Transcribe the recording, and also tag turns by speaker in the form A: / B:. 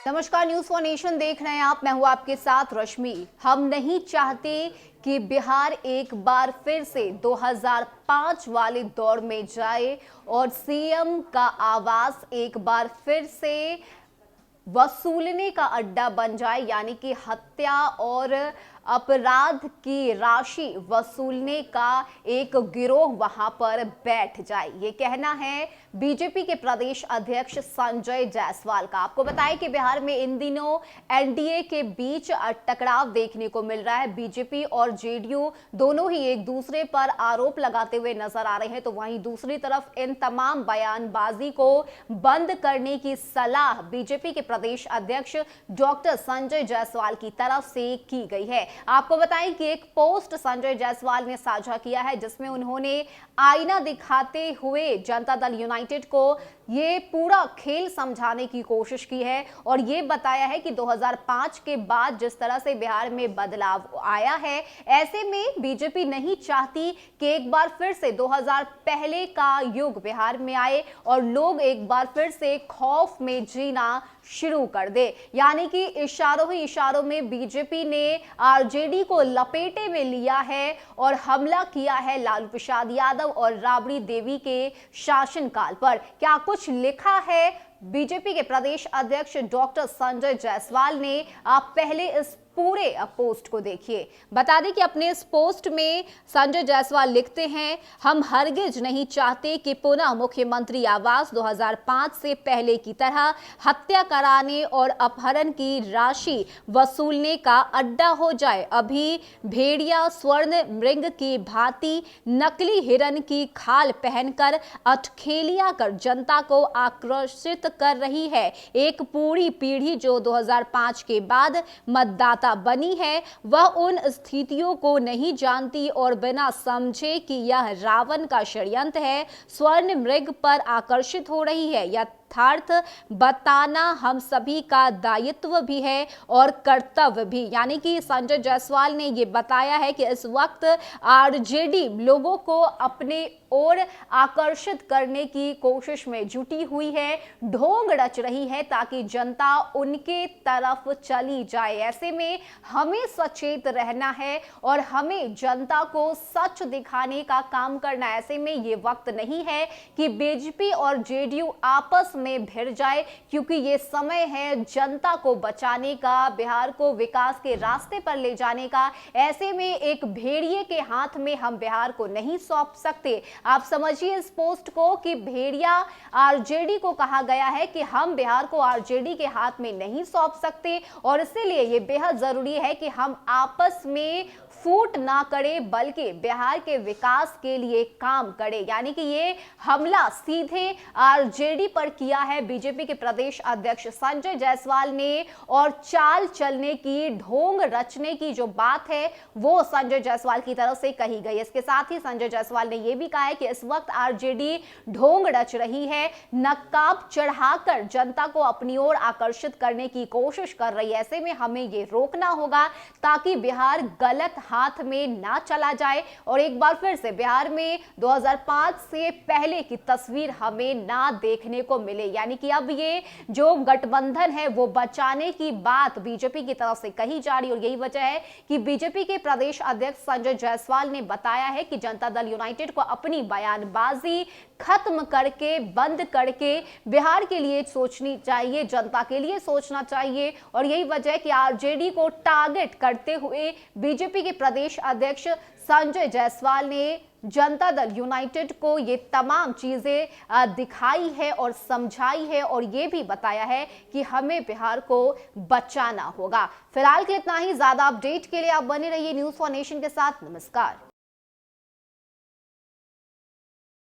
A: नमस्कार, news for nation देख रहे हैं आप। मैं हूं आपके साथ रश्मि। हम नहीं चाहते कि बिहार एक बार फिर से 2005 वाले दौर में जाए और सीएम का आवास एक बार फिर से वसूलने का अड्डा बन जाए, यानी कि हत्या और अपराध की राशि वसूलने का एक गिरोह वहां पर बैठ जाए। ये कहना है बीजेपी के प्रदेश अध्यक्ष संजय जायसवाल का। आपको बताएं कि बिहार में इन दिनों एनडीए के बीच टकराव देखने को मिल रहा है। बीजेपी और जेडीयू दोनों ही एक दूसरे पर आरोप लगाते हुए नजर आ रहे हैं, तो वहीं दूसरी तरफ इन तमाम बयानबाजी को बंद करने की सलाह बीजेपी के प्रदेश अध्यक्ष डॉक्टर संजय जायसवाल की तरफ से की गई है। आपको बताएं कि एक पोस्ट संजय जायसवाल ने साझा किया है, जिसमें उन्होंने आईना दिखाते हुए जनता दल यूनाइटेड को ये पूरा खेल समझाने की कोशिश की है और ये बताया है कि 2005 के बाद जिस तरह से बिहार में बदलाव आया है, ऐसे में बीजेपी नहीं चाहती कि एक बार फिर से 2000 पहले का युग बिहार में आए और लोग एक बार फिर से खौफ में जीना शुरू कर दे। यानी कि इशारों ही इशारों में बीजेपी ने आरजेडी को लपेटे में लिया है और हमला किया है लालू प्रसाद यादव और राबड़ी देवी के शासनकाल पर। क्या कुछ लिखा है बीजेपी के प्रदेश अध्यक्ष डॉक्टर संजय जायसवाल ने, आप पहले इस पूरे पोस्ट को देखिए। बता दें कि अपने इस पोस्ट में संजय जायसवाल लिखते हैं, हम हरगिज नहीं चाहते कि पुनः मुख्यमंत्री आवास 2005 से पहले की तरह हत्या कराने और अपहरण की राशि वसूलने का अड्डा हो जाए। अभी भेड़िया स्वर्ण मृग की भांति नकली हिरन की खाल पहनकर अठखेलियां कर जनता को आकर्षित कर रही है। एक पूरी पीढ़ी जो 2005 के बाद मतदाता बनी है, वह उन स्थितियों को नहीं जानती और बिना समझे कि यह रावण का षड्यंत्र है, स्वर्ण मृग पर आकर्षित हो रही है। यथार्थ बताना हम सभी का दायित्व भी है और कर्तव्य भी। यानी कि संजय जायसवाल ने यह बताया है कि इस वक्त आरजेडी लोगों को अपने ओर आकर्षित करने की कोशिश में जुटी हुई है, ढोंग रच रही है ताकि जनता उनके तरफ चली जाए। ऐसे में हमें सचेत रहना है और हमें जनता को सच दिखाने का काम करना है। ऐसे में ये वक्त नहीं है कि बीजेपी और जेडीयू आपस में भिड़ जाए, क्योंकि ये समय है जनता को बचाने का, बिहार को विकास के रास्ते पर ले जाने का। ऐसे में एक भेड़िए के हाथ में हम बिहार को नहीं सौंप सकते। आप समझिए इस पोस्ट को कि भेड़िया आरजेडी को कहा गया है कि हम बिहार को आरजेडी के हाथ में नहीं सौंप सकते और इसीलिए ये बेहद जरूरी है कि हम आपस में फूट ना करें, बल्कि बिहार के विकास के लिए काम करें। यानी कि ये हमला सीधे आरजेडी पर किया है बीजेपी के प्रदेश अध्यक्ष संजय जायसवाल ने और चाल चलने की, ढोंग रचने की जो बात है वो संजय जायसवाल की तरफ से कही गई। इसके साथ ही संजय जायसवाल ने यह भी कहा है कि इस वक्त आरजेडी ढोंग रच रही है, नकाब चढ़ाकर जनता को अपनी ओर आकर्षित करने की कोशिश कर रही है। ऐसे में हमें ये रोकना होगा ताकि बिहार गलत हाथ में ना चला जाए और एक बार फिर से बिहार में 2005 से पहले की तस्वीर हमें ना देखने को मिले। यानी कि अब ये जो गठबंधन है वो बचाने की बात बीजेपी की तरफ से कही जा रही है और यही वजह है कि बीजेपी के प्रदेश अध्यक्ष संजय जायसवाल ने बताया है कि जनता दल यूनाइटेड को अपनी बयानबाजी खत्म करके, बंद करके बिहार के लिए सोचनी चाहिए, जनता के लिए सोचना चाहिए। और यही वजह है कि आरजेडी को टारगेट करते हुए बीजेपी के प्रदेश अध्यक्ष संजय जायसवाल ने जनता दल यूनाइटेड को ये तमाम चीजें दिखाई है और समझाई है और ये भी बताया है कि हमें बिहार को बचाना होगा। फिलहाल के इतना ही। ज्यादा अपडेट के लिए आप बने रहिए न्यूज फॉर नेशन के साथ। नमस्कार।